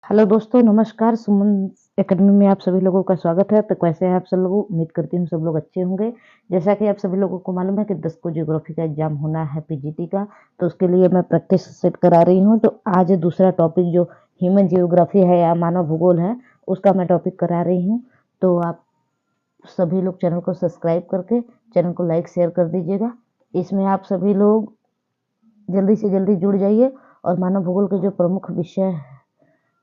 Hello दोस्तों, नमस्कार। सुमन academy में आप सभी लोगों का स्वागत है। तो कैसे हैं आप सब लोग? उम्मीद करती हूँ सब लोग अच्छे होंगे। जैसा कि आप सभी लोगों को मालूम है कि 10 को ज्योग्राफी का एग्जाम होना है पीजीटी का, तो उसके लिए मैं प्रैक्टिस सेट करा रही हूँ। तो आज दूसरा टॉपिक जो ह्यूमन जियोग्राफी है या मानव भूगोल है, उसका मैं टॉपिक करा रही हूँ। तो आप सभी लोग चैनल को सब्सक्राइब करके चैनल को लाइक शेयर कर दीजिएगा। इसमें आप सभी लोग जल्दी से जल्दी जुड़ जाइए और मानव भूगोल के जो प्रमुख विषय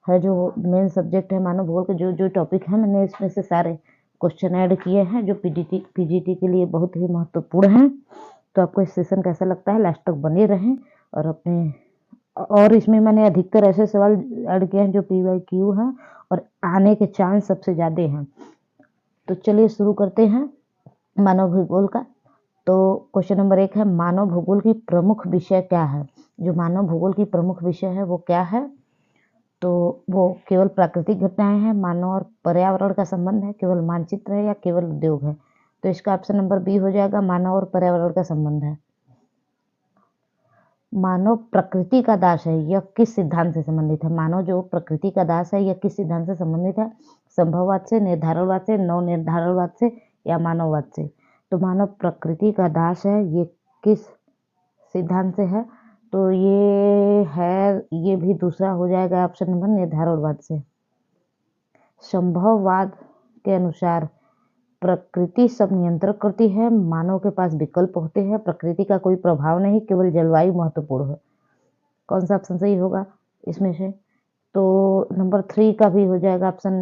है, जो मेन सब्जेक्ट है मानव भूगोल के जो जो टॉपिक है, मैंने इसमें से सारे क्वेश्चन ऐड किए हैं जो पीजीटी के लिए बहुत ही महत्वपूर्ण हैं। तो आपको इस सेशन कैसा लगता है, लास्ट तक बने रहें। और इसमें मैंने अधिकतर ऐसे सवाल ऐड किए हैं जो PYQ हैं और आने के चांस सबसे ज़्यादा हैं। तो चलिए शुरू करते हैं मानव भूगोल का। तो क्वेश्चन नंबर 1 है, मानव भूगोल की प्रमुख विषय क्या है? जो मानव भूगोल की प्रमुख विषय है वो क्या है? तो वो केवल प्राकृतिक घटनाएं हैं, मानव और पर्यावरण का संबंध है, केवल मानचित्र है या केवल उद्योग है? तो इसका ऑप्शन नंबर बी हो जाएगा, मानव और पर्यावरण का संबंध है। मानव प्रकृति का दास है, यह किस सिद्धांत से संबंधित है? मानव जो प्रकृति का दास है, यह किस सिद्धांत से संबंधित है? संभववाद से, निर्धारणवाद से, नव निर्धारणवाद से या मानववाद से? तो मानव प्रकृति का दास है, ये किस सिद्धांत से है? तो ये भी दूसरा हो जाएगा ऑप्शन नंबर निर्धारणवाद से। संभववाद के अनुसार प्रकृति सब नियंत्रण करती है, मानव के पास विकल्प होते हैं, प्रकृति का कोई प्रभाव नहीं, केवल जलवायु महत्वपूर्ण है। कौन सा ऑप्शन सही होगा इसमें से? तो नंबर 3 का भी हो जाएगा ऑप्शन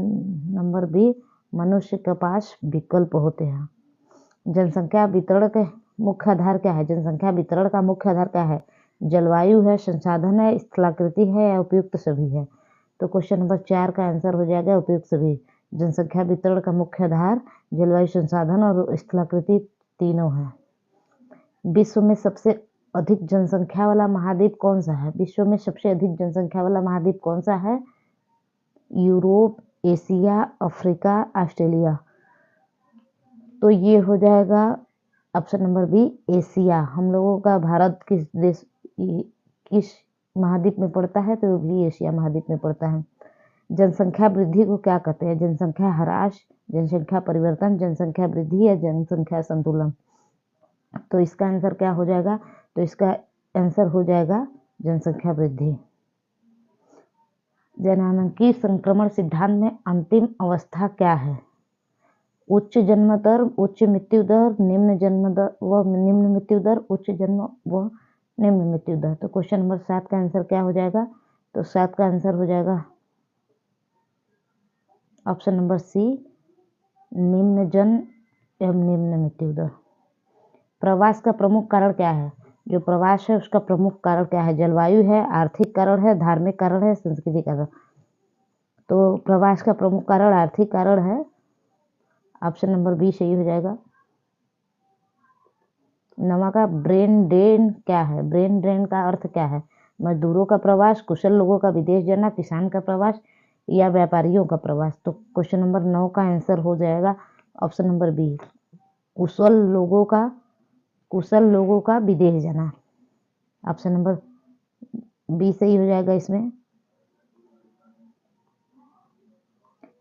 नंबर बी, मनुष्य के पास विकल्प होते हैं। जनसंख्या वितरण के मुख्य आधार क्या है? जनसंख्या वितरण का मुख्य आधार क्या है? जलवायु है, संसाधन है, स्थलाकृति है या उपयुक्त सभी है? तो क्वेश्चन नंबर 4 का आंसर हो जाएगा उपयुक्त सभी। जनसंख्या वितरण का मुख्य आधार जलवायु, संसाधन और स्थलाकृति तीनों है। विश्व में सबसे अधिक जनसंख्या वाला महाद्वीप कौन सा है? विश्व में सबसे अधिक जनसंख्या वाला महाद्वीप कौन सा है? Europe, Asia, Africa, Australia? तो ये हो जाएगा ऑप्शन नंबर बी, एशिया। हम लोगों का भारत किस महाद्वीप में पड़ता है? तो भी एशिया महाद्वीप में पड़ता है। जनसंख्या वृद्धि को क्या कहते हैं? जनसंख्या ह्रास, जनसंख्या परिवर्तन, जनसंख्या वृद्धि या जनसंख्या संतुलन? तो इसका आंसर क्या हो जाएगा? तो इसका आंसर हो जाएगा जनसंख्या वृद्धि। जननांगीय संक्रमण सिद्धांत में अंतिम अवस्था क्या है? उच्च जन्म दर, उच्च मृत्यु दर, निम्न जन्म दर व निम्न मृत्यु दर, उच्च जन्म व निम्न मृत्यु दर? तो क्वेश्चन नंबर 7 का आंसर क्या हो जाएगा? तो 7 का आंसर हो जाएगा ऑप्शन नंबर सी, निम्न जन्म एवं निम्न मृत्यु दर। प्रवास का प्रमुख कारण क्या है? जो प्रवास है उसका प्रमुख कारण क्या है? जलवायु है, आर्थिक कारण है, धार्मिक कारण है, संस्कृति कारण? तो प्रवास का प्रमुख कारण आर्थिक कारण है, ऑप्शन नंबर बी सही हो जाएगा। नमा का ब्रेन ड्रेन क्या है? ब्रेन ड्रेन का अर्थ क्या है? मजदूरों का प्रवास, कुशल लोगों का विदेश जाना, किसान का प्रवास या व्यापारियों का प्रवास? तो क्वेश्चन नंबर 9 का आंसर हो जाएगा ऑप्शन नंबर बी, कुशल लोगों का विदेश जाना। ऑप्शन नंबर बी सही हो जाएगा इसमें।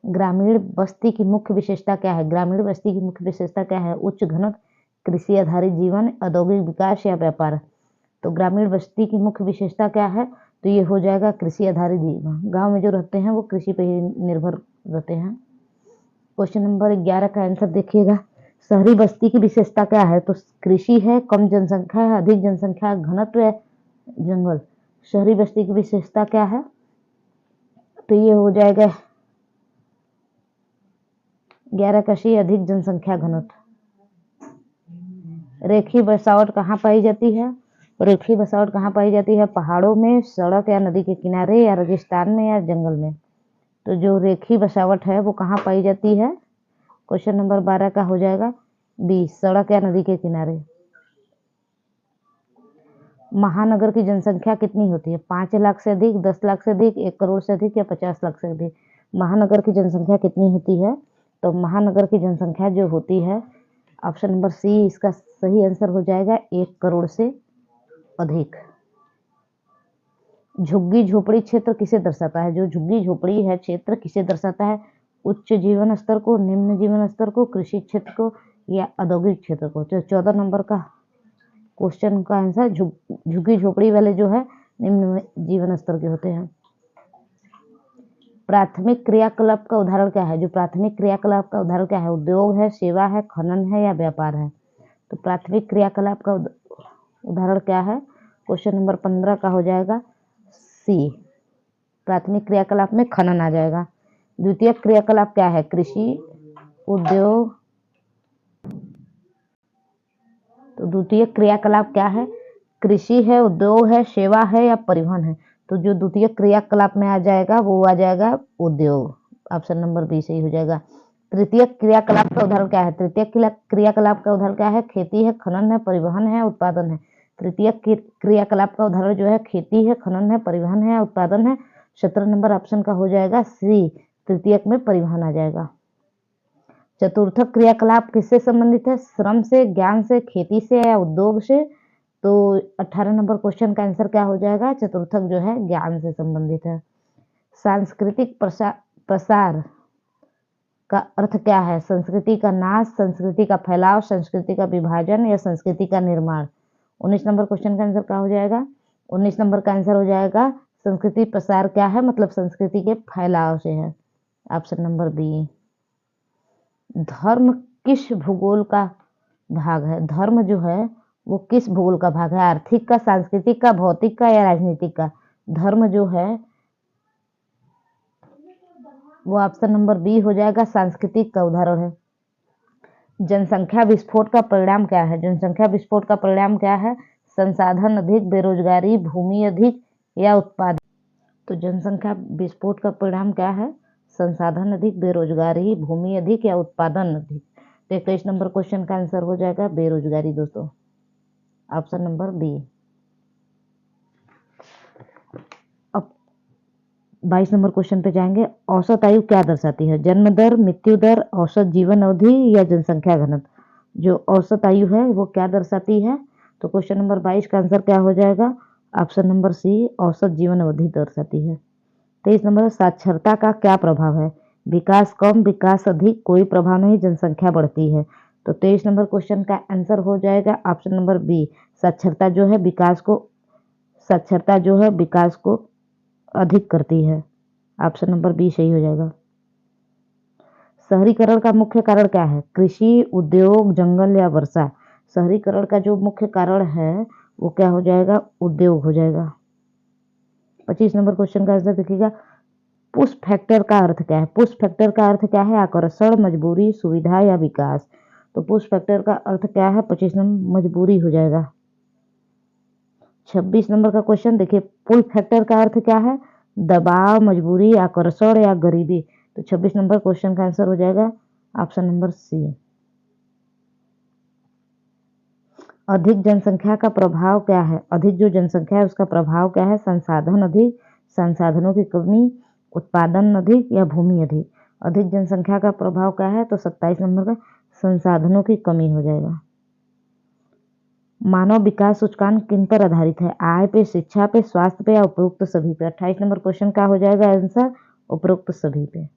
ग्रामीण बस्ती की मुख्य विशेषता क्या है? ग्रामीण बस्ती की मुख्य विशेषता क्या है? उच्च घनत्व, कृषि आधारित जीवन, औद्योगिक विकास या व्यापार? तो ग्रामीण बस्ती की मुख्य विशेषता क्या है? तो ये हो जाएगा कृषि आधारित जीवन। गांव में जो रहते हैं वो कृषि पर ही निर्भर रहते हैं। क्वेश्चन नंबर 11 का आंसर देखिएगा, शहरी बस्ती की विशेषता क्या है? तो कृषि है, कम जनसंख्या है, अधिक जनसंख्या, घनत्व है, जंगल? शहरी बस्ती की विशेषता क्या है? तो ये हो जाएगा 11 का सी, अधिक जनसंख्या घनत्व। रेखीय बसावट कहाँ पाई जाती है? रेखीय बसावट कहाँ पाई जाती है? पहाड़ों में, सड़क या नदी के किनारे या रेगिस्तान में या जंगल में? तो जो रेखीय बसावट है वो कहाँ पाई जाती है? क्वेश्चन नंबर 12 का हो जाएगा बी, सड़क या नदी के किनारे। महानगर की जनसंख्या कितनी होती है? 5 लाख से अधिक, 10 लाख से अधिक, 1 करोड़ से अधिक या 50 लाख से अधिक? महानगर की जनसंख्या कितनी होती है? तो महानगर की जनसंख्या जो होती है, ऑप्शन नंबर सी इसका सही आंसर हो जाएगा 1 करोड़ से अधिक। झुग्गी झोपड़ी क्षेत्र किसे दर्शाता है? जो झुग्गी झोपड़ी है क्षेत्र किसे दर्शाता है? उच्च जीवन स्तर को, निम्न जीवन स्तर को, कृषि क्षेत्र को या औद्योगिक क्षेत्र को? तो 14 नंबर का क्वेश्चन का आंसर झुग्गी झोपड़ी वाले जो है निम्न जीवन स्तर के होते हैं। प्राथमिक क्रियाकलाप का उदाहरण क्या है? जो प्राथमिक क्रियाकलाप का उदाहरण क्या है? उद्योग है, सेवा है, खनन है या व्यापार है? तो प्राथमिक क्रियाकलाप का उदाहरण क्या है? क्वेश्चन नंबर 15 का हो जाएगा सी। प्राथमिक क्रियाकलाप में खनन आ जाएगा। द्वितीय क्रियाकलाप क्या है? कृषि, उद्योग। तो द्वितीय क्रियाकलाप क्या है? कृषि है, उद्योग है, सेवा है या परिवहन है? तो जो द्वितीय क्रियाकलाप में आ जाएगा वो आ जाएगा उद्योग। ऑप्शन नंबर बी सही हो जाएगा। तृतीय क्रियाकलाप का उदाहरण क्या है? तृतीय क्रियाकलाप का उदाहरण क्या है? खेती है, खनन है, परिवहन है, उत्पादन है? तृतीय क्रियाकलाप का उदाहरण जो है खेती है, खनन है, परिवहन है, उत्पादन है। 17 नंबर ऑप्शन का हो जाएगा सी, तृतीयक में परिवहन आ जाएगा। चतुर्थक क्रियाकलाप किससे संबंधित है? श्रम से, ज्ञान से, खेती से या उद्योग से? तो 18 नंबर क्वेश्चन का आंसर क्या हो जाएगा? चतुर्थक जो है ज्ञान से संबंधित है। सांस्कृतिक प्रसार का अर्थ क्या है? संस्कृति का नाश, संस्कृति का फैलाव, संस्कृति का विभाजन या संस्कृति का निर्माण? 19 नंबर क्वेश्चन का आंसर क्या हो जाएगा? 19 नंबर का आंसर हो जाएगा संस्कृति प्रसार क्या है? मतलब संस्कृति के फैलाव से है। Option number B. धर्म किस भूगोल का भाग है? धर्म जो है वो किस भूगोल का भाग है? आर्थिक का, सांस्कृतिक का, भौतिक का या राजनीतिक का? धर्म जो है वो ऑप्शन नंबर बी हो जाएगा, सांस्कृतिक का उदाहरण है। जनसंख्या विस्फोट का परिणाम क्या है? जनसंख्या विस्फोट का परिणाम क्या है? संसाधन अधिक, बेरोजगारी, भूमि अधिक या उत्पादन? तो जनसंख्या विस्फोट का परिणाम क्या है? संसाधन अधिक, बेरोजगारी, भूमि अधिक या उत्पादन अधिक? तो 21 नंबर क्वेश्चन का आंसर हो जाएगा बेरोजगारी दोस्तों, ऑप्शन नंबर बी। अब 22 नंबर क्वेश्चन पे जाएंगे। औसत आयु क्या दर्शाती है? जन्म दर, मृत्यु दर, औसत जीवन अवधि या जनसंख्या घनत्व? जो औसत आयु है वो क्या दर्शाती है? तो क्वेश्चन नंबर 22 का आंसर क्या हो जाएगा? ऑप्शन नंबर सी, औसत जीवन अवधि दर्शाती है। 23 नंबर साक्षरता का क्या प्रभाव है? विकास कम, विकास अधिक, कोई प्रभाव नहीं, जनसंख्या बढ़ती है? तो 23 नंबर क्वेश्चन का आंसर हो जाएगा ऑप्शन नंबर बी, साक्षरता जो है विकास को अधिक करती है। ऑप्शन नंबर बी सही हो जाएगा। शहरीकरण का मुख्य कारण क्या है? कृषि, उद्योग, जंगल या वर्षा? शहरीकरण का जो मुख्य कारण है वो क्या हो जाएगा? उद्योग हो जाएगा। 25 नंबर क्वेश्चन का आंसर देखिएगा। पुश फैक्टर का अर्थ क्या है? पुश फैक्टर का अर्थ क्या है? आकर्षण, मजबूरी, सुविधा या विकास? तो पुश फैक्टर का अर्थ क्या है? 25 नंबर मजबूरी हो जाएगा। 26 नंबर का क्वेश्चन देखिए, पुल फैक्टर का अर्थ क्या है? दबाव, मजबूरी, आकर्षण या गरीबी? तो 26 नंबर क्वेश्चन का आंसर हो जाएगा ऑप्शन नंबर सी। अधिक जनसंख्या का प्रभाव क्या है? अधिक जो जनसंख्या है उसका प्रभाव क्या है? संसाधन अधिक, संसाधनों की कमी, उत्पादन अधिक या भूमि अधिक? अधिक जनसंख्या का प्रभाव क्या है? तो 27 नंबर का संसाधनों की कमी हो जाएगा। मानव विकास सूचकांक किन पर आधारित है? आय पे, शिक्षा पे, स्वास्थ्य पे या उपरोक्त सभी पे? 28 नंबर क्वेश्चन का हो जाएगा आंसर उपरोक्त सभी पे।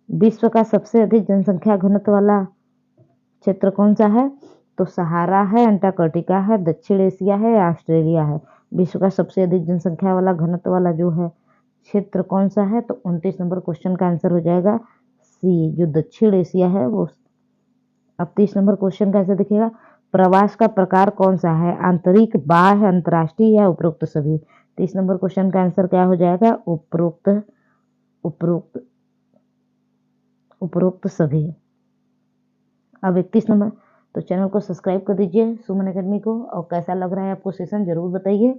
विश्व का सबसे अधिक जनसंख्या घनत्व वाला क्षेत्र कौन सा है? तो सहारा है, अंटार्कटिका है, दक्षिण एशिया है या ऑस्ट्रेलिया है? विश्व का सबसे अधिक जनसंख्या वाला घनत्व वाला जो है क्षेत्र कौन सा है? तो 29 नंबर क्वेश्चन का आंसर हो जाएगा सी, जो दक्षिण एशिया है वो। अब 30 नंबर क्वेश्चन का आंसर देखिएगा। प्रवास का प्रकार कौन सा है? आंतरिक, बाह्य, अंतर्राष्ट्रीय या उपरोक्त सभी? 30 नंबर क्वेश्चन का आंसर क्या हो जाएगा? उपरोक्त सभी। अब 31 नंबर, तो चैनल को सब्सक्राइब कर दीजिए सुमन एकेडमी को, और कैसा लग रहा है आपको सेशन जरूर बताइए।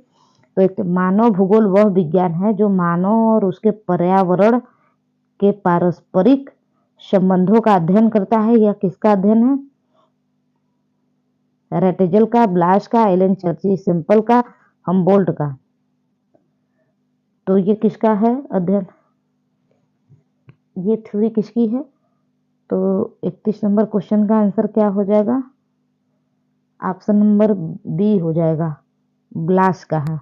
तो एक मानव भूगोल वह विज्ञान है जो मानव और उसके पर्यावरण के पारस्परिक संबंधों का अध्ययन करता है। यह किसका अध्ययन है? रेटेजल का, ब्लास का, एलन चर्ची सिंपल का, हमबोल्ट का? तो ये किसका है अध्ययन? ये थ्योरी किसकी है? तो 31 नंबर क्वेश्चन का आंसर क्या हो जाएगा? ऑप्शन नंबर बी हो जाएगा, ब्लास का है।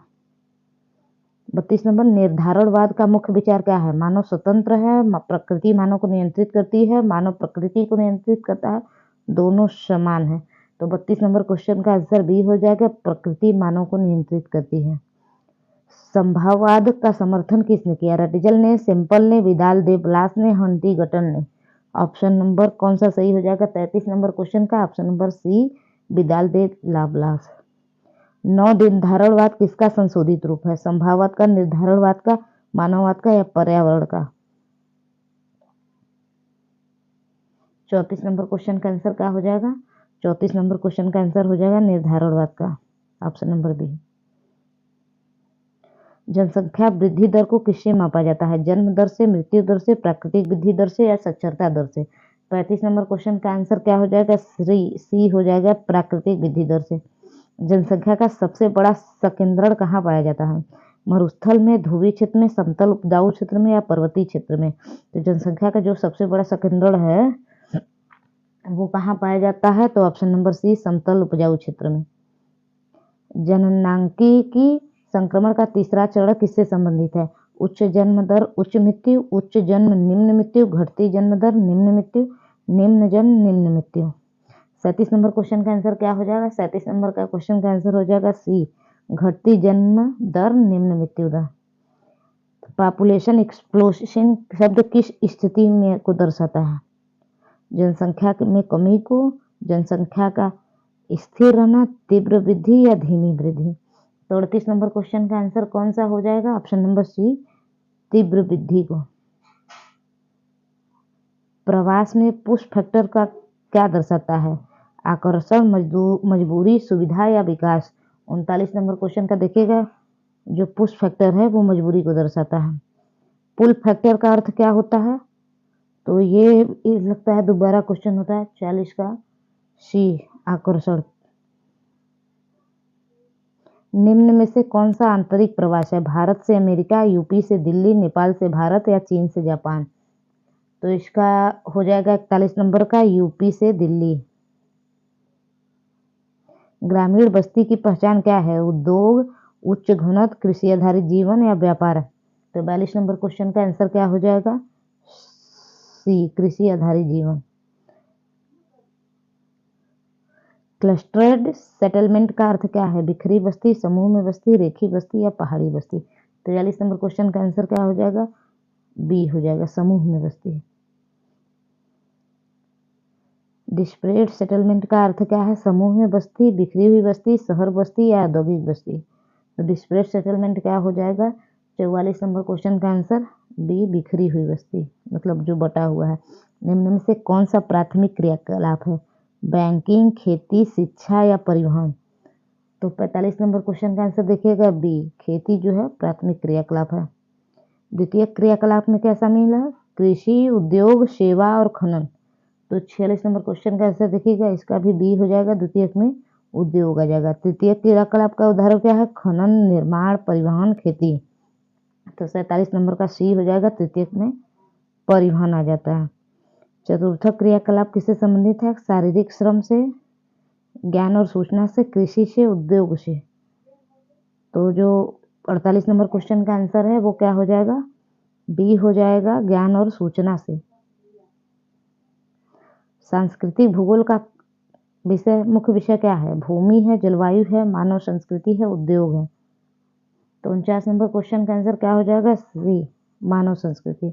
32 नंबर, निर्धारणवाद का मुख्य विचार क्या है? मानव स्वतंत्र है, प्रकृति मानव को नियंत्रित करती है, मानव प्रकृति को नियंत्रित करता है, दोनों समान है। तो 32 नंबर क्वेश्चन का आंसर बी हो जाएगा, प्रकृति मानव को नियंत्रित करती है। संभाववाद का समर्थन किसने किया? रटिजल ने, सिंपल ने, विदाल दे ब्लास ने, हंटीगटन ने। ऑप्शन नंबर कौन सा सही हो जाएगा 33 नंबर क्वेश्चन का? ऑप्शन नंबर सी, विदाल दे लाब्लास। निर्धारणवाद किसका संशोधित रूप है? संभाववाद का, निर्धारणवाद का, मानववाद का या पर्यावरण का? 34 नंबर क्वेश्चन का आंसर क्या हो जाएगा? 34 नंबर क्वेश्चन का आंसर हो जाएगा निर्धारणवाद का, ऑप्शन नंबर बी। जनसंख्या वृद्धि दर को किससे मापा जाता है? जन्म दर से, मृत्यु दर से, प्राकृतिक वृद्धि दर से या साक्षरता दर से? 35 नंबर क्वेश्चन का आंसर क्या हो जाएगा? सी हो जाएगा, प्राकृतिक वृद्धि दर से। जनसंख्या का सबसे बड़ा संकेंद्रण कहाँ पाया जाता है? मरुस्थल में, ध्रुवीय क्षेत्र में, समतल उपजाऊ क्षेत्र में या पर्वतीय क्षेत्र में? तो जनसंख्या का जो सबसे बड़ा संकेंद्रण है वो कहाँ पाया जाता है? तो ऑप्शन नंबर सी, समतल उपजाऊ क्षेत्र में। जननांकिकी संक्रमण का तीसरा चरण किससे संबंधित है? उच्च जन्म दर, उच्च मृत्यु, उच्च जन्म निम्न मृत्यु, घटती जन्म दर निम्न मृत्यु, निम्न जन्म निम्न मृत्यु। 37 नंबर क्वेश्चन का आंसर क्या हो जाएगा? 37 नंबर का क्वेश्चन का आंसर हो जाएगा सी, घटती जन्म दर निम्न मृत्यु दर। पॉपुलेशन एक्सप्लोशन शब्द किस स्थिति में को दर्शाता है? जनसंख्या में कमी को, जनसंख्या का स्थिर रहना, तीव्र वृद्धि या धीमी वृद्धि? 38 नंबर क्वेश्चन का आंसर कौन सा हो जाएगा? ऑप्शन नंबर सी, तीव्र वृद्धि को। प्रवास में पुश फैक्टर का क्या दर्शाता है? आकर्षण, मजबूरी, सुविधा या विकास? 39 नंबर क्वेश्चन का देखिएगा, जो पुश फैक्टर है वो मजबूरी को दर्शाता है। पुल फैक्टर का अर्थ क्या होता है? तो ये लगता है दोबारा क्वेश्चन होता है 40 का, सी, आकर्षण। निम्न में से कौन सा आंतरिक प्रवास है? भारत से अमेरिका, यूपी से दिल्ली, नेपाल से भारत या चीन से जापान? तो इसका हो जाएगा 41 नंबर का, यूपी से दिल्ली। ग्रामीण बस्ती की पहचान क्या है? उद्योग, उच्च घनत्व, कृषि आधारित जीवन या व्यापार? तो 42 नंबर क्वेश्चन का आंसर क्या हो जाएगा? सी, कृषि आधारित जीवन। क्लस्टर्ड सेटलमेंट का अर्थ क्या है? बिखरी बस्ती, समूह में बस्ती, रेखी बस्ती या पहाड़ी बस्ती? 43 नंबर क्वेश्चन का आंसर क्या हो जाएगा? बी हो जाएगा, समूह में बस्ती। डिस्परेट सेटलमेंट का अर्थ क्या है? समूह में बस्ती, बिखरी हुई बस्ती, शहर बस्ती या औद्योगिक बस्ती? तो डिस्परेट सेटलमेंट क्या हो जाएगा? 44 नंबर क्वेश्चन का आंसर बी, बिखरी हुई बस्ती, मतलब जो बटा हुआ है। निम्न में से कौन सा प्राथमिक क्रियाकलाप है? बैंकिंग, खेती, शिक्षा या परिवहन? तो 45 नंबर क्वेश्चन का आंसर देखिएगा बी, खेती जो है प्राथमिक क्रियाकलाप है। द्वितीय क्रियाकलाप में क्या शामिल है? कृषि, उद्योग, सेवा और खनन। तो 46 नंबर क्वेश्चन का आंसर देखिएगा, इसका भी बी हो जाएगा, द्वितीय में उद्योग आ जाएगा। तृतीय क्रियाकलाप का उदाहरण क्या है? खनन, निर्माण, परिवहन, खेती। तो 47 नंबर का सी हो जाएगा, तृतीय में परिवहन आ जाता है। चतुर्थ क्रियाकलाप किससे संबंधित है? शारीरिक श्रम से, ज्ञान और सूचना से, कृषि से, उद्योग से। तो जो 48 नंबर क्वेश्चन का आंसर है वो क्या हो जाएगा? बी हो जाएगा, ज्ञान और सूचना से। सांस्कृतिक भूगोल का विषय, मुख्य विषय क्या है? भूमि है, जलवायु है, मानव संस्कृति है, उद्योग है? तो 49 नंबर क्वेश्चन का आंसर क्या हो जाएगा? सी, मानव संस्कृति।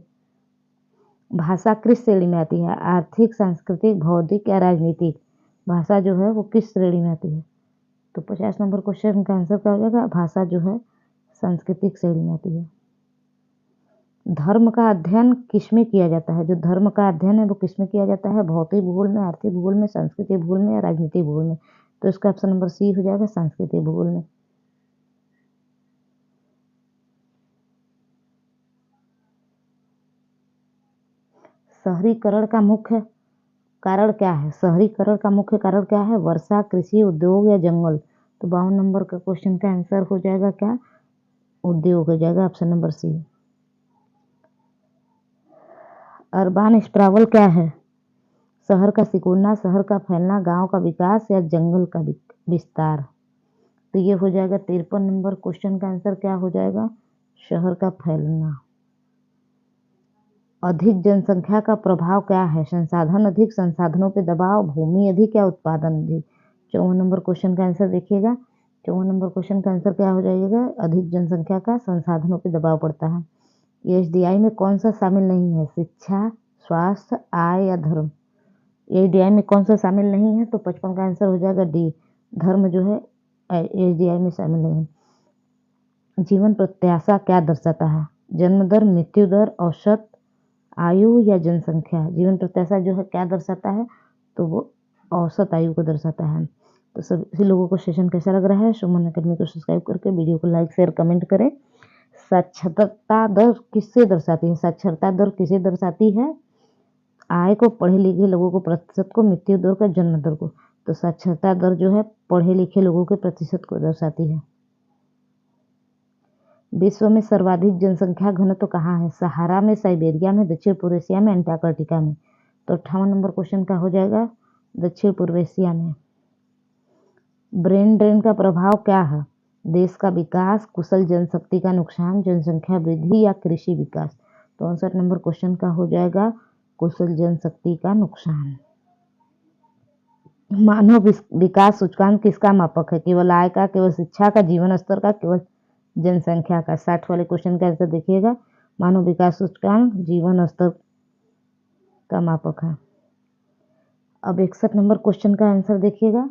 भाषा किस श्रेणी में आती है? आर्थिक, सांस्कृतिक, बौद्धिक या राजनीतिक? भाषा जो है वो किस श्रेणी में आती है? तो 50 नंबर क्वेश्चन का आंसर क्या हो जाएगा? भाषा जो है सांस्कृतिक श्रेणी में आती है। धर्म का अध्ययन किसमें किया जाता है? जो धर्म का अध्ययन है वो किसमें किया जाता है? भौतिक भूगोल में, आर्थिक भूगोल में, सांस्कृतिक भूगोल में या राजनीतिक भूगोल में? तो इसका ऑप्शन नंबर सी हो जाएगा, सांस्कृतिक भूगोल में। शहरीकरण का मुख्य कारण क्या है? शहरीकरण का मुख्य कारण क्या है? वर्षा, कृषि, उद्योग या जंगल? तो 52 नंबर का क्वेश्चन का आंसर हो जाएगा क्या? उद्योग हो जाएगा, ऑप्शन नंबर सी। अर्बन स्प्रावल क्या है? शहर का सिकुड़ना, शहर का फैलना, गांव का विकास या जंगल का विस्तार? तो ये हो जाएगा 53 नंबर क्वेश्चन का आंसर क्या हो जाएगा? शहर का फैलना। अधिक जनसंख्या का प्रभाव क्या है? संसाधन अधिक, संसाधनों पे दबाव, भूमि अधिक या उत्पादन अधिक। 54 नंबर क्वेश्चन का आंसर देखिएगा। 54 नंबर क्वेश्चन का आंसर क्या हो जाएगा? अधिक जनसंख्या का संसाधनों पे दबाव पड़ता है। एसडीआई में कौन सा शामिल नहीं है? शिक्षा, स्वास्थ्य, आय या धर्म। एसडीआई में कौन सा शामिल नहीं है? तो 55 का आंसर हो जाएगा डी, धर्म जो है एसडीआई में शामिल नहीं है। जीवन प्रत्याशा क्या दर्शाता है? जन्म दर, मृत्यु दर, औसत आयु या जनसंख्या। जीवन प्रत्याशा जो है क्या दर्शाता है? तो वो औसत आयु को दर्शाता है। तो सभी लोगों को सेशन कैसा लग रहा है? सुमन अकेडमी को सब्सक्राइब करके वीडियो को लाइक शेयर कमेंट करें। साक्षरता दर किससे दर्शाती है? साक्षरता दर किसे दर्शाती है? आय को, पढ़े लिखे लोगों को प्रतिशत को, मृत्यु दर का, जन्म दर को। तो साक्षरता दर जो है पढ़े लिखे लोगों के प्रतिशत को दर्शाती है। विश्व में सर्वाधिक जनसंख्या घनत्व कहाँ है? सहारा में, साइबेरिया में, दक्षिण पूर्व एशिया में, अंटार्कटिका में। तो 58 नंबर क्वेश्चन का हो जाएगा दक्षिण पूर्व एशिया में। ब्रेन ड्रेन का प्रभाव क्या है? देश का विकास, कुशल जनशक्ति का नुकसान, जनसंख्या वृद्धि या कृषि विकास। तो 59 नंबर क्वेश्चन का हो जाएगा कुशल जनशक्ति का नुकसान। मानव विकास सूचकांक किसका मापक है? केवल आय का, केवल शिक्षा का, जीवन स्तर का, केवल जनसंख्या का। 60 वाले क्वेश्चन का आंसर देखिएगा। मानव विकास सूचकांक जीवन स्तर का मापक है। अब 61 नंबर क्वेश्चन का आंसर देखिएगा।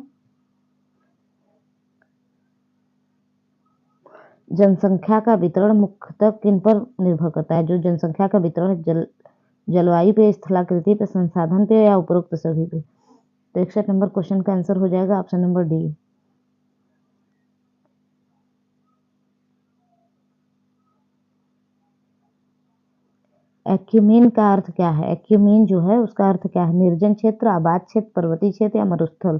जनसंख्या का वितरण मुख्यतः किन पर निर्भर करता है? जो जनसंख्या का वितरण जलवायु पे, स्थलाकृति पे, संसाधन पे या उपरोक्त सभी पे। तो 61 नंबर क्वेश्चन का आंसर हो जाएगा ऑप्शन नंबर डी। एक्यूमेन का अर्थ क्या है? एक्यूमेन जो है उसका अर्थ क्या है? निर्जन क्षेत्र, आबाद क्षेत्र, पर्वतीय क्षेत्र या मरुस्थल।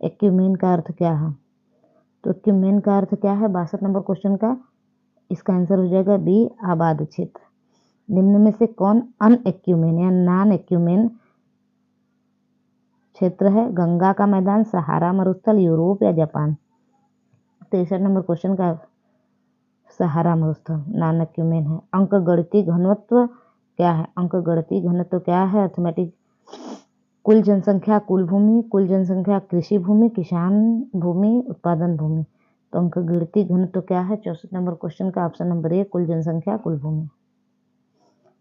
एक्यूमेन का अर्थ क्या है? तो एक्यूमेन का अर्थ क्या है? 62 नंबर क्वेश्चन का इसका आंसर हो जाएगा बी, आबाद क्षेत्र। निम्न में से कौन अनएक्यूमेन या नॉन एक्यूमेन क्षेत्र है? गंगा का मैदान, सहारा मरुस्थल, यूरोप या जापान। 63 नंबर क्वेश्चन का सहारा मरुस्थल नॉन एक्यूमेन है। अंकगणितीय घनत्व क्या है? अंकगणितीय घनत्व क्या है? अर्थमेटिक कुल जनसंख्या, कुल भूमि, कुल जनसंख्या, कृषि भूमि, किसान भूमि, उत्पादन भूमि। तो अंकगणितीय घनत्व क्या है? 64 नंबर क्वेश्चन का ऑप्शन नंबर ए, कुल जनसंख्या, कुल भूमि।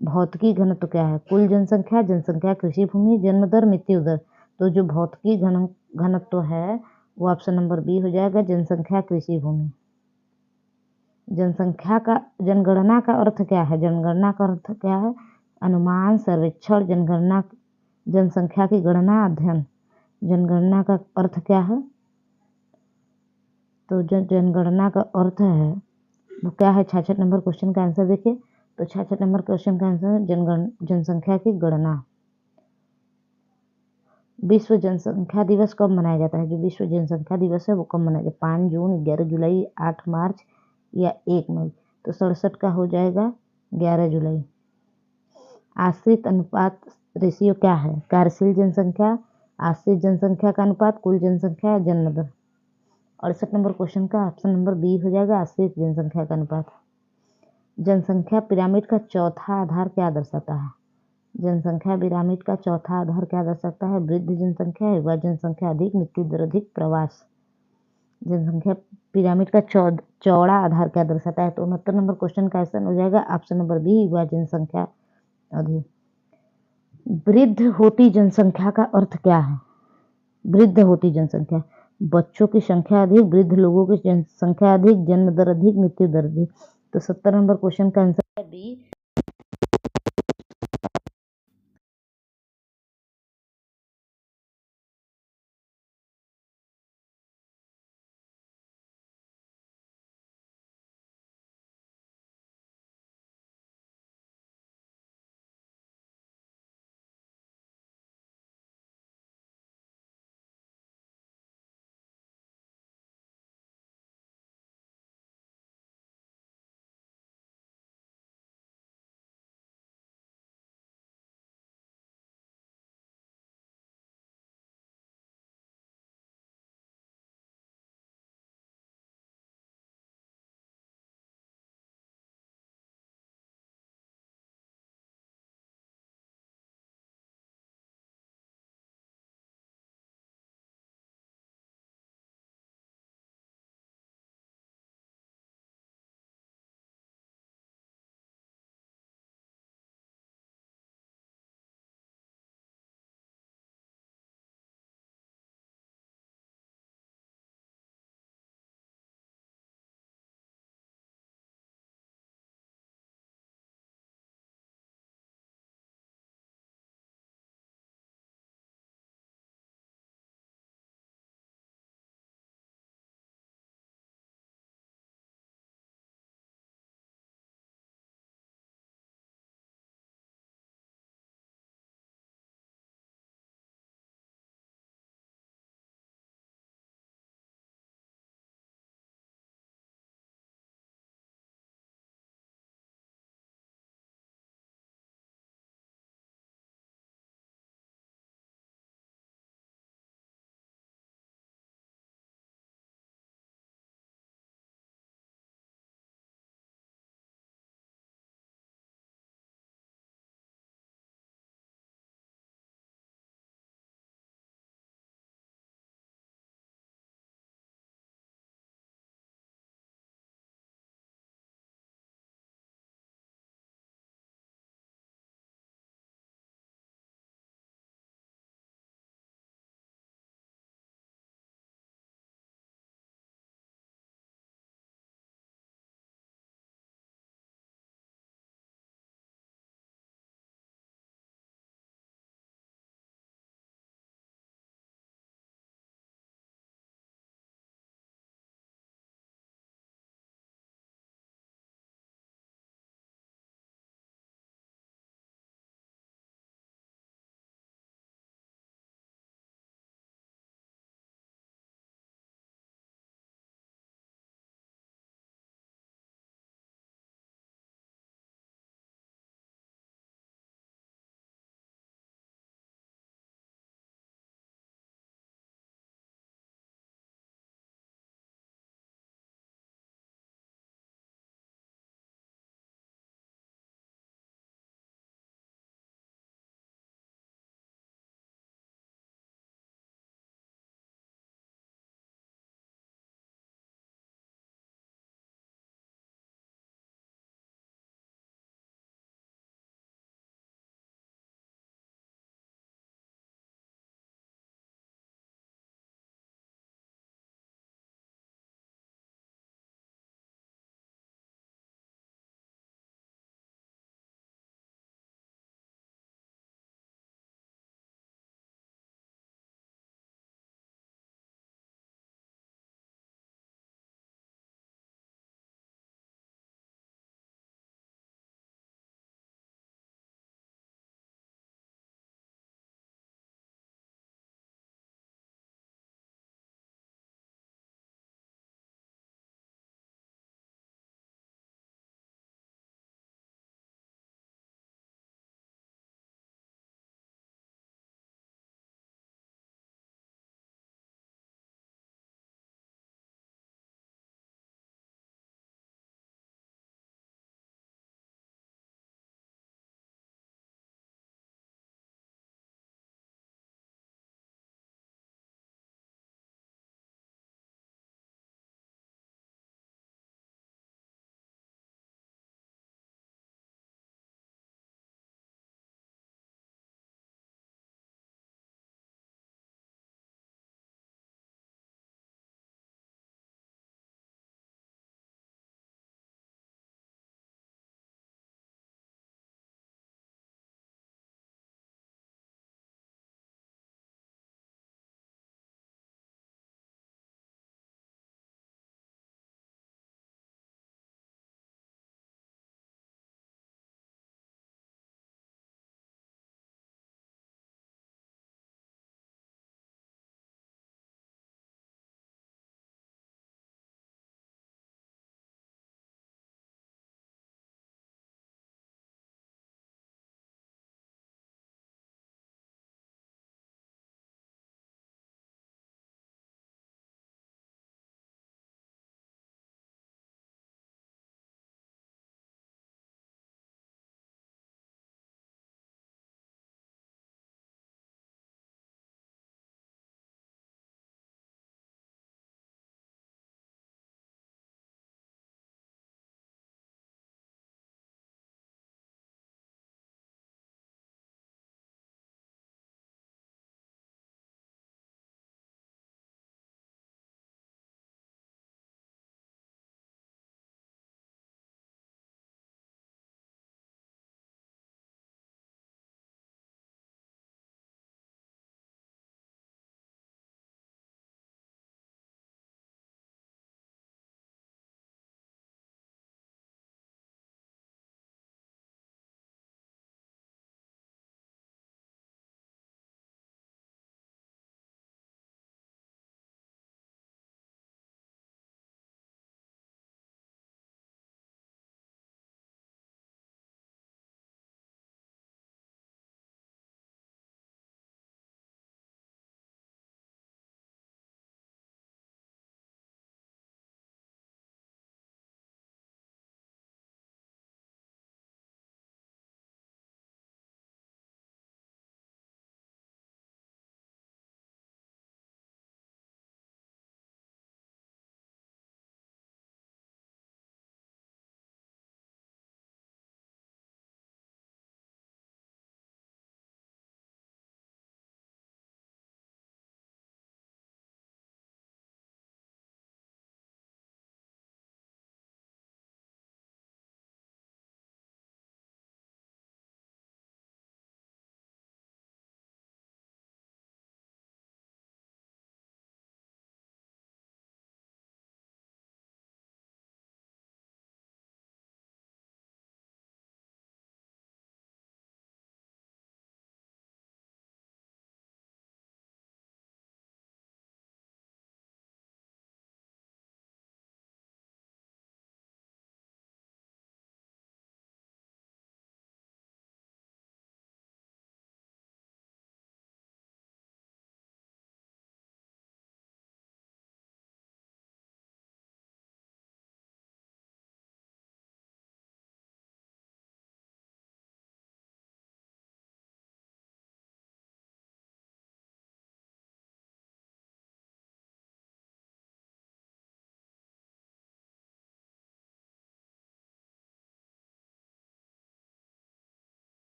भौतिकी घनत्व क्या है? कुल जनसंख्या, जनसंख्या, कृषि भूमि, जन्म दर, मृत्यु दर। तो जो भौतिकी घनत्व है वो ऑप्शन नंबर बी हो जाएगा, जनसंख्या, कृषि भूमि। जनगणना का अर्थ क्या है? जनगणना का अर्थ क्या है? अनुमान, सर्वेक्षण, जनगणना, जनसंख्या की गणना, अध्ययन। जनगणना का अर्थ क्या है? तो जो जनगणना का अर्थ है वो क्या है? 66 नंबर क्वेश्चन का आंसर देखिए। तो 66 नंबर क्वेश्चन का आंसर जनसंख्या की गणना। विश्व जनसंख्या दिवस कब मनाया जाता है? जो विश्व जनसंख्या दिवस है वो कब मनाया जाता है? 5 जून, 11 जुलाई, 8 मार्च या 1 मई। तो 67 का हो जाएगा 11 जुलाई। आश्रित अनुपात रेशियो क्या है? कार्यशील जनसंख्या, आश्रित जनसंख्या का अनुपात, कुल जनसंख्या, जन्म दर। 68 नंबर क्वेश्चन का ऑप्शन नंबर बी हो जाएगा, आश्रित जनसंख्या का अनुपात। जनसंख्या पिरामिड का चौथा आधार क्या दर्शाता है? जनसंख्या पिरामिड का चौथा आधार क्या दर्शाता है? वृद्ध जनसंख्या, युवा जनसंख्या अधिक, मृत्यु दर अधिक, प्रवास। जनसंख्या पिरामिड का चौड़ा आधार क्या दर्शाता है? तो 69 नंबर क्वेश्चन का आंसर हो जाएगा ऑप्शन नंबर बी, युवा जनसंख्या अधिक। वृद्ध होती जनसंख्या का अर्थ क्या है? वृद्ध होती जनसंख्या, बच्चों की संख्या अधिक, वृद्ध लोगों की संख्या अधिक, जन्म दर अधिक, मृत्यु दर अधिक। तो 70 नंबर क्वेश्चन का आंसर है बी,